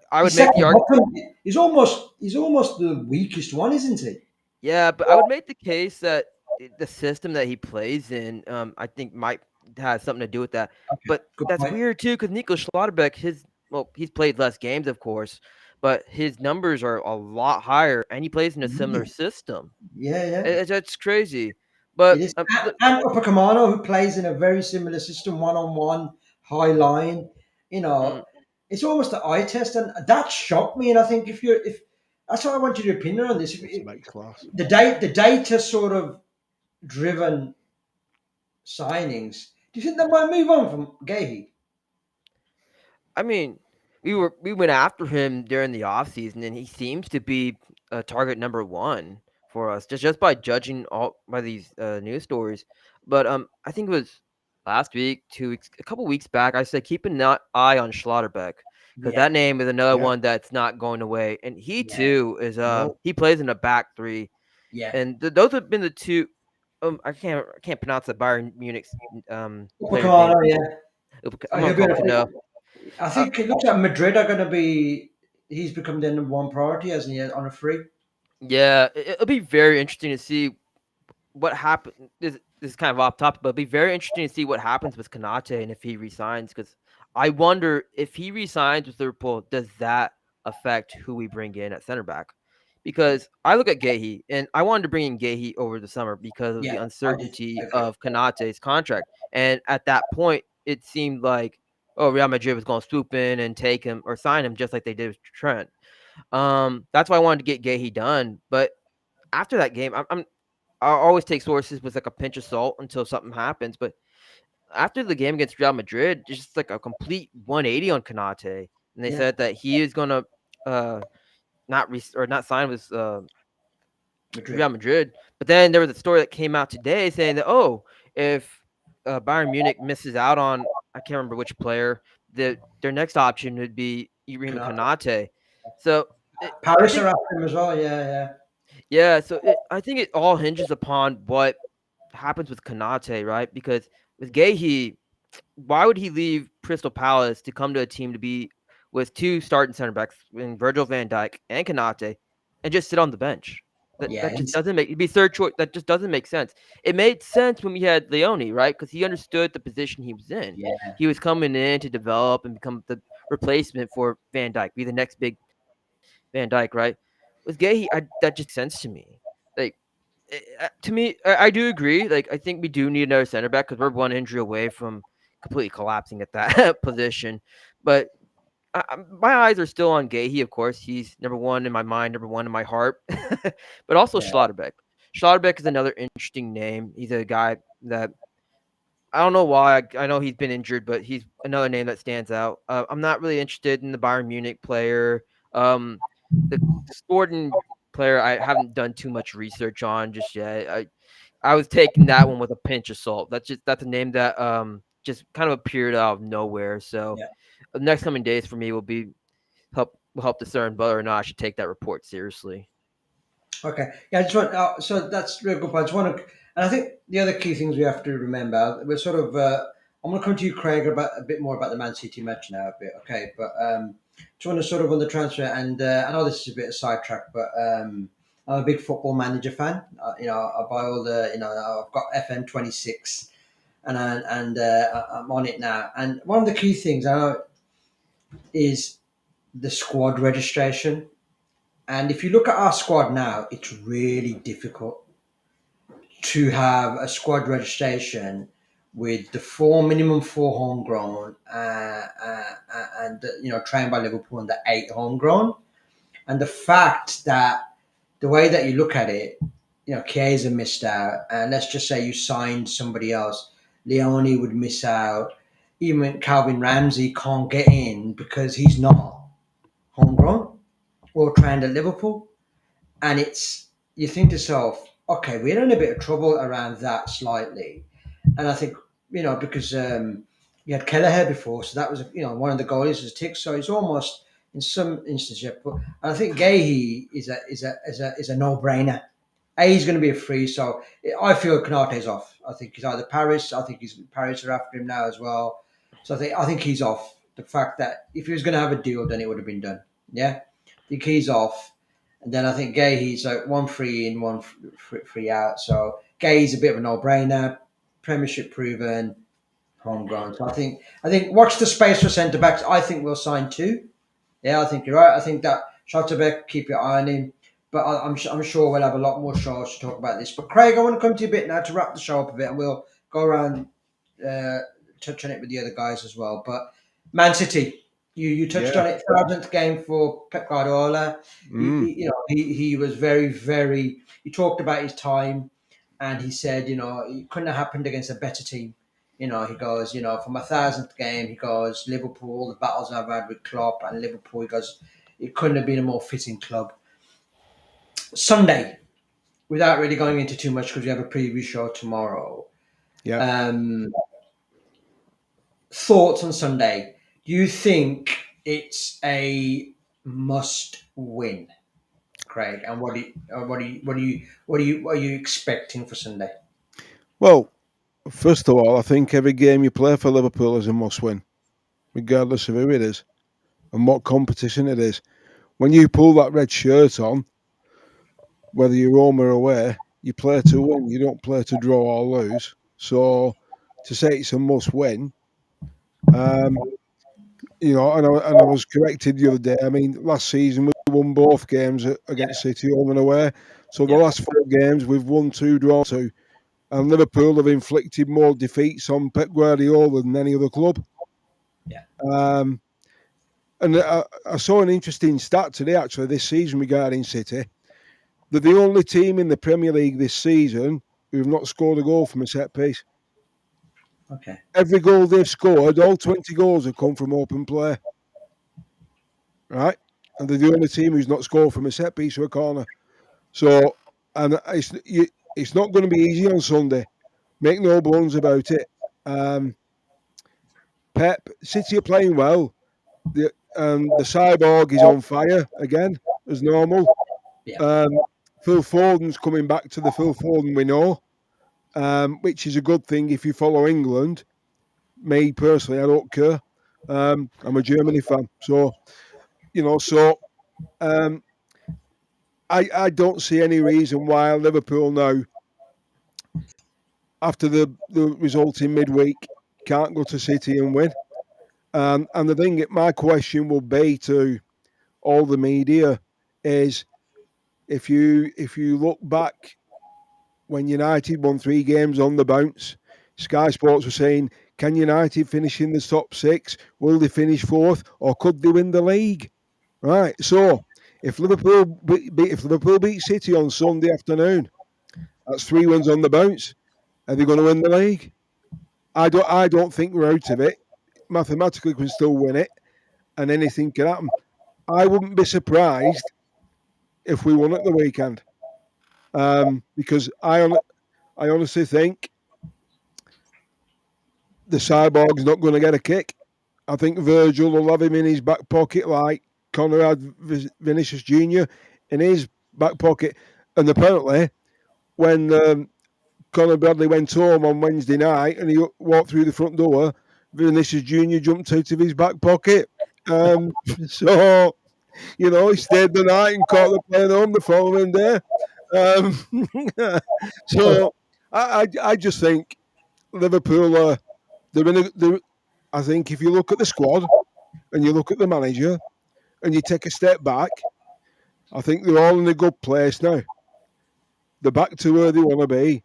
I would make the argument. He's almost the weakest one, isn't he? Yeah, but I would make the case that the system that he plays in, I think might have something to do with that. Okay, but that's point. weird too, because Nico Schlotterbeck, he's played less games, of course, but his numbers are a lot higher, and he plays in a similar system. That's crazy. But and Upamecano, who plays in a very similar system, 1-on-1, high line, it's almost an eye test, and that shocked me. And I think if that's what I want your opinion on this. The data sort of driven signings. Do you think they might move on from Gahey? I mean, we went after him during the offseason, and he seems to be target number 1 for us, just by judging by these news stories. But I think it was last week, 2 weeks, a couple weeks back, I said keep an eye on Schlotterbeck, because that name is another one that's not going away, and he too is he plays in a back 3. Yeah. And those have been the two. I can't pronounce the Bayern Munich's player's name. Upamecano, yeah. I'm He'll be on Upamecano. I think it looks like Madrid are going to be. He's become their number one priority, hasn't he, on a free? Yeah, it'll be very interesting to see what happens. This is kind of off topic, but it'll be very interesting to see what happens with Konate and if he resigns. Because I wonder if he resigns with Liverpool, does that affect who we bring in at center back? Because I look at Gahey, and I wanted to bring in Gahey over the summer because of the Yeah, uncertainty I agree. of Konate's contract. And at that point, it seemed like, oh, Real Madrid was going to swoop in and take him or sign him just like they did with Trent. That's why I wanted to get Gahey done. But after that game, I always take sources with like a pinch of salt until something happens. But after the game against Real Madrid, just like a complete 180 on Konate, and they said that he is gonna not sign with Real Madrid. But then there was a story that came out today saying that if Bayern Munich misses out on, I can't remember which player, their next option would be Ibrahim Konate. So Paris are after him as well. Yeah, so I think it all hinges upon what happens with Konate, right? Because with Gahey, why would he leave Crystal Palace to come to a team to be with two starting center backs in Virgil van Dijk and Konate and just sit on the bench? That just doesn't make it'd be third choice. That just doesn't make sense. It made sense when we had Leone, right? Because he understood the position he was in. Yeah. He was coming in to develop and become the replacement for Van Dijk, be the next big Van Dijk, right? With Gahey, that just makes sense to me. Like, to me, I do agree. Like, I think we do need another center back because we're one injury away from completely collapsing at that position. But my eyes are still on Gahey, of course. He's number one in my mind, number one in my heart. But also Schlotterbeck. Schlotterbeck is another interesting name. He's a guy that I don't know why. I know he's been injured, but he's another name that stands out. I'm not really interested in the Bayern Munich player. The Sporting player, I haven't done too much research on just yet. I was taking that one with a pinch of salt. That's a name that just kind of appeared out of nowhere. So the next coming days for me will help discern whether or not I should take that report seriously. Okay. Yeah, I just want. So that's a real good point. I just want to, and I think the other key things we have to remember. We're sort of. I'm going to come to you, Craig, about a bit more about the Man City match now, a bit. Okay, but just want to sort of on the transfer, and I know this is a bit of sidetrack, but I'm a big Football Manager fan. I buy all the. I've got FM26, and I'm on it now. And one of the key things I know is the squad registration. And if you look at our squad now, it's really difficult to have a squad registration with the minimum four homegrown and trained by Liverpool and the 8 homegrown. And the fact that the way that you look at it, Chiesa missed out, and let's just say you signed somebody else, Leone would miss out. Even Calvin Ramsey can't get in because he's not homegrown or trained at Liverpool. And you think to yourself, okay, we're in a bit of trouble around that slightly. And I think, because you had Kelleher before, so that was, one of the goalies was a tick. So it's almost in some instances, and I think Gahey is a no-brainer. He's going to be a free, so I feel Konate's off. I think he's either Paris. I think Paris are after him now as well. So I think he's off. The fact that if he was going to have a deal, then it would have been done. Yeah, I think he's off. And then I think Gahey's like one free in, one free out. So Gahey's a bit of a no-brainer, Premiership proven, homegrown. So I think watch the space for centre backs. I think we'll sign 2. Yeah, I think you're right. I think that Schlotterbeck, keep your eye on him. But I'm sure we'll have a lot more shows to talk about this. But Craig, I want to come to you a bit now to wrap the show up a bit, and we'll go around touch on it with the other guys as well. But Man City. You touched on it. 1,000th game for Pep Guardiola. He was very, very. He talked about his time, and he said, it couldn't have happened against a better team. He goes, for my 1,000th game, he goes, Liverpool, the battles I've had with Klopp and Liverpool, he goes, it couldn't have been a more fitting club. Sunday, without really going into too much because we have a preview show tomorrow. Yeah. Thoughts on Sunday? Do you think it's a must win, Craig, and what are you expecting for Sunday? Well, first of all, I think every game you play for Liverpool is a must-win, regardless of who it is and what competition it is. When you pull that red shirt on, whether you're home or away, you play to win. You don't play to draw or lose. So to say it's a must-win, um, and I was corrected the other day. I mean, last season we won both games against City, home and away. So the last 4 games we've won 2, drawn 2, and Liverpool have inflicted more defeats on Pep Guardiola than any other club. Yeah. And I saw an interesting stat today, actually, this season regarding City. They're the only team in the Premier League this season who've not scored a goal from a set piece. Okay. Every goal they've scored, all 20 goals have come from open play. Right? And they're the only team who's not scored from a set piece or a corner. So, and it's not going to be easy on Sunday. Make no bones about it. Pep, City are playing well. The cyborg is on fire again, as normal. Yeah. Phil Foden's coming back to the Phil Foden we know, which is a good thing if you follow England. Me personally, I don't care. I'm a Germany fan, so I don't see any reason why Liverpool now, after the result in midweek, can't go to City and win. And the thing, my question will be to all the media is, if you look back when United won 3 games on the bounce, Sky Sports were saying, can United finish in the top 6? Will they finish 4th, or could they win the league? Right. So if Liverpool beat City on Sunday afternoon, that's 3 wins on the bounce. Are they going to win the league? I don't think we're out of it. Mathematically, we can still win it, and anything can happen. I wouldn't be surprised if we won at the weekend, because I honestly think the cyborg's not going to get a kick. I think Virgil will have him in his back pocket like Connor had Vinicius Jr. in his back pocket. And apparently, when Conor Bradley went home on Wednesday night and he walked through the front door, Vinicius Jr. jumped out of his back pocket. So, he stayed the night and caught the plane home the following day. So I just think Liverpool are I think if you look at the squad and you look at the manager and you take a step back, I think they're all in a good place now. They're back to where they want to be,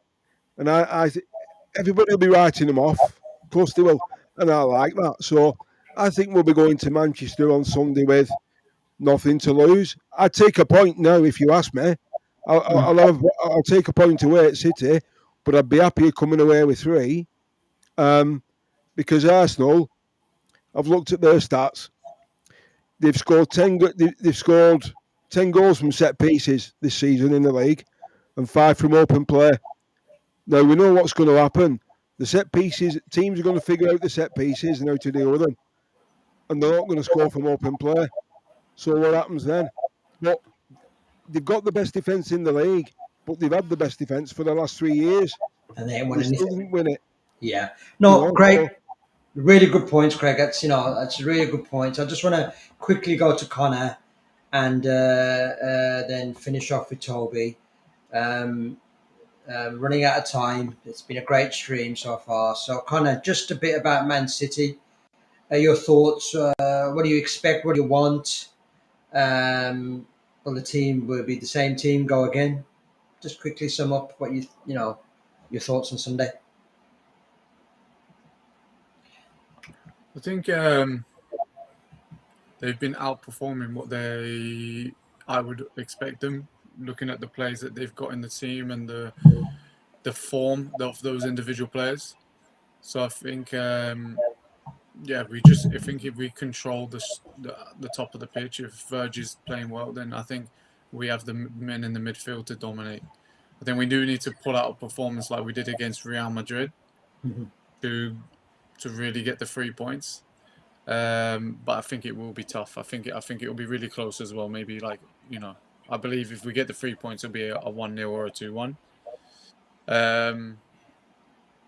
and everybody will be writing them off. Of course they will, and I like that. So I think we'll be going to Manchester on Sunday with nothing to lose. I'd take a point now if you ask me. I'll take a point away at City, but I'd be happier coming away with 3, because Arsenal, I've looked at their stats. They've scored 10. They've scored 10 goals from set pieces this season in the league, and 5 from open play. Now we know what's going to happen. The set pieces, teams are going to figure out the set pieces and how to deal with them, and they're not going to score from open play. So what happens then? But they've got the best defence in the league, but they've had the best defence for the last 3 years, And they ain't won they still anything. didn't win it. Yeah. No, Craig. So, Really good points, Craig. That's really good points. I just want to quickly go to Connor and then finish off with Toby. Running out of time. It's been a great stream so far. So, Connor, just a bit about Man City. Your thoughts? What do you expect? What do you want? Will the team will it be the same team go again? Just quickly sum up what your thoughts on Sunday. I think they've been outperforming what I would expect them, looking at the players that they've got in the team and the form of those individual players. So I think, I think if we control the top of the pitch, if Verge is playing well, then I think we have the men in the midfield to dominate. I think we do need to pull out a performance like we did against Real Madrid to really get the 3 points. But I think it will be tough. I think it will be really close as well. Maybe I believe if we get the 3 points, it'll be a 1-0 or a 2-1.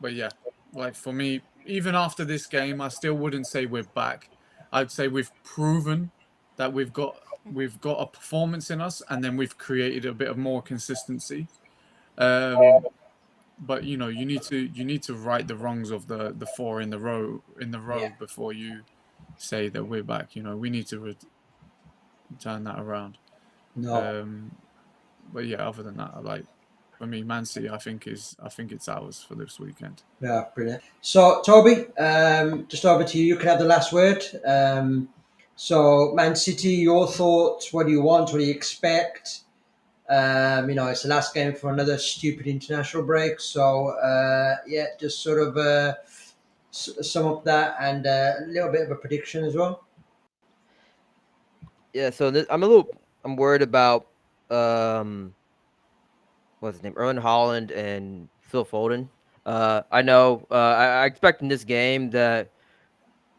But yeah, like for me, even after this game, I still wouldn't say we're back. I'd say we've proven that we've got a performance in us, and then we've created a bit of more consistency. But you need to right the wrongs of the four in the row Yeah. before you say that we're back. We need to turn that around. No. But yeah, other than that, for me, Man City, I think it's ours for this weekend. Yeah, brilliant. So, Toby, just over to you. You can have the last word. So, Man City, your thoughts? What do you want? What do you expect? It's the last game for another stupid international break. So, yeah, just sort of sum up that and a little bit of a prediction as well. Yeah, so I'm worried about what's his name, Erling Holland and Phil Foden. I know I expect in this game that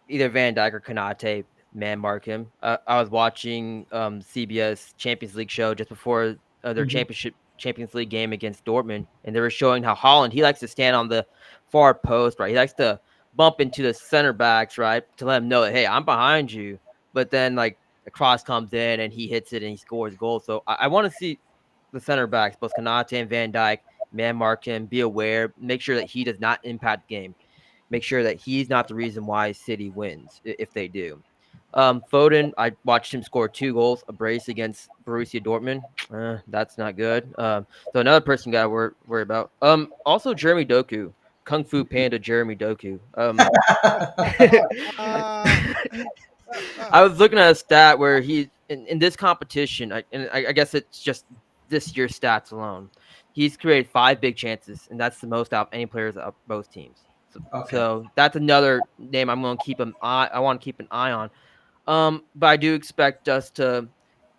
either Van Dijk or Konate man mark him. I was watching CBS Champions League show just before their Hmm. Champions League game against Dortmund, and they were showing how Holland, he likes to stand on the far post, right? He likes to bump into the center backs, right, to let them know that, hey, I'm behind you. But then like the cross comes in and he hits it and he scores a goal. So I want to see the center backs, both Konate and Van Dijk, man mark him, be aware, make sure that he does not impact the game, make sure that he's not the reason why City wins if they do. Foden, I watched him score 2 goals, a brace against Borussia Dortmund. That's not good. So another person got to worry about. Also Jeremy Doku, Kung Fu Panda Jeremy Doku. I was looking at a stat where he in this competition, I guess it's just this year's stats alone. He's created 5 big chances, and that's the most out of any players of both teams. So, Okay. so that's another name I'm going to keep an eye. I want to keep an eye on. But I do expect us to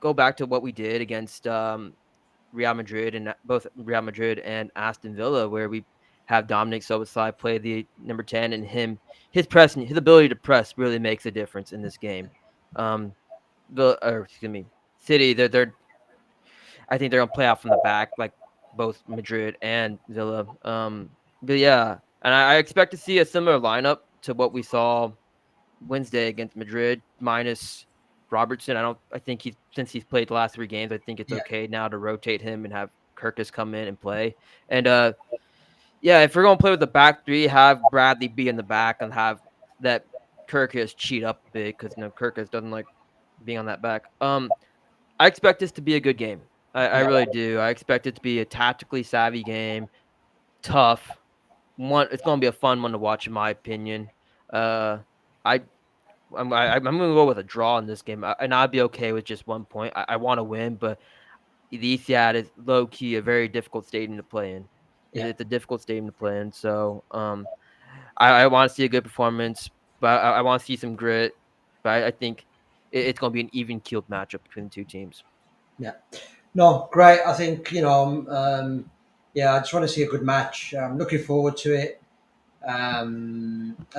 go back to what we did against Real Madrid, and both Real Madrid and Aston Villa, where we have Dominic Soboslai play the number 10, and his pressing, his ability to press really makes a difference in this game. Excuse me, City, I think they're gonna play out from the back, like both Madrid and Villa. But yeah, and I expect to see a similar lineup to what we saw Wednesday against Madrid, minus Robertson. I think since he's played the last 3 games, I think it's Yeah. okay now to rotate him and have Kirkus come in and play. And yeah, if we're gonna play with the back three, have Bradley be in the back and have that Kirkus cheat up a bit, because Kirkus doesn't like being on that back. I expect this to be a good game. I Yeah. really do. I expect it to be a tactically savvy game, tough. It's gonna be a fun one to watch, in my opinion. Uh, I I'm going to go with a draw in this game, and I'd be okay with just 1 point. I want to win, but the Etihad is low key a very difficult stadium to play in. Yeah. It's a difficult stadium to play in, so I want to see a good performance, but I want to see some grit. But I think it's going to be an even keeled matchup between the two teams. Yeah. No, great. I think, yeah, I just want to see a good match. I'm looking forward to it. I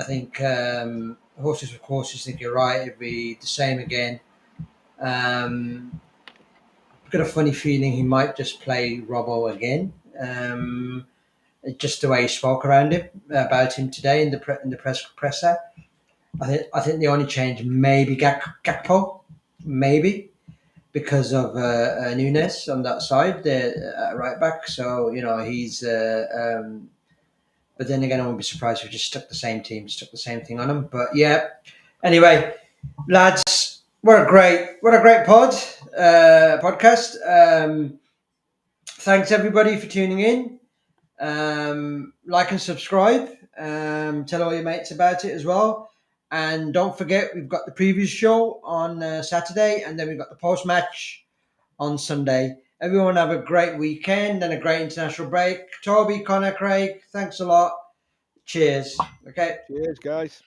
think horses for courses. I think you're right. It'd be the same again. I've got a funny feeling he might just play Robbo again. Just the way he spoke around him about him today in the presser. I think the only change maybe Gakpo, maybe because of Nunes on that side, the right back. So he's. But then again, I won't be surprised if we just stuck the same team, stuck the same thing on him. But yeah. Anyway, lads, what a great podcast. Thanks everybody for tuning in. Like and subscribe. Tell all your mates about it as well. And don't forget, we've got the previous show on Saturday, and then we've got the post match on Sunday. Everyone have a great weekend and a great international break. Toby, Connor, Craig, thanks a lot. Cheers. Okay. Cheers, guys.